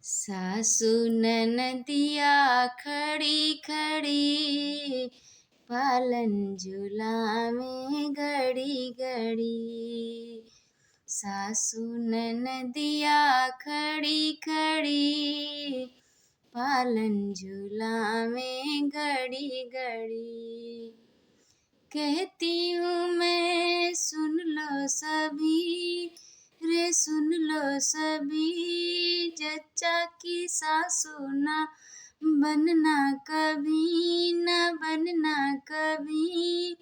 सासु ननदिया खड़ी खड़ी, पालन झुलावे घड़ी घड़ी। सासु ननदिया खड़ी खड़ी, पालन झुलावे घड़ी घड़ी। कहती हूँ मैं सुन लो सभी, रे सुन लो सभी, जच्चा की सासू ना बनना कभी, ना बनना कभी।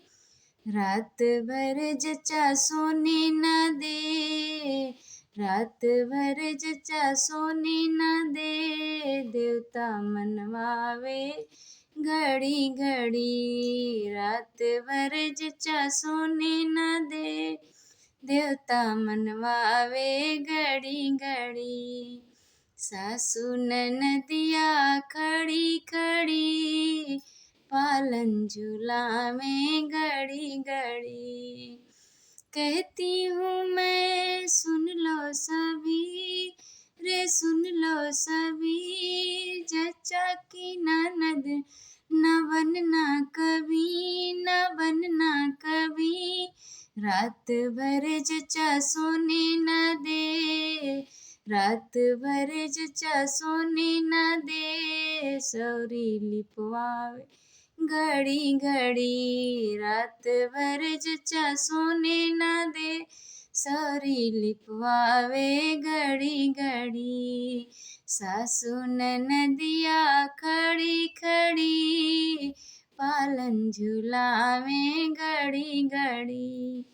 रात भर जच्चा सोने न दे, रात भर जच्चा सोने न दे, देवता मनवावे घड़ी घड़ी। रात भर जच्चा सोने न दे, देवता मनवावे घड़ी घड़ी। सासु ननदिया खड़ी खड़ी, पालन झुलावे घड़ी घड़ी। कहती हूँ मैं सुन लो सभी, रे सुन लो सभी, जच्चा की ननद न बनना कभी, न बनना कभी। रात भर जच्चा सोने न दे, रात भर जच्चा सोने न दे, सौरी लिपवावे घड़ी घड़ी। रात भर जच्चा सोने न दे, सौरी लिपवावे घड़ी घड़ी। सासु ननदिया खड़ी खड़ी, पालन झुलावे घड़ी घड़ी।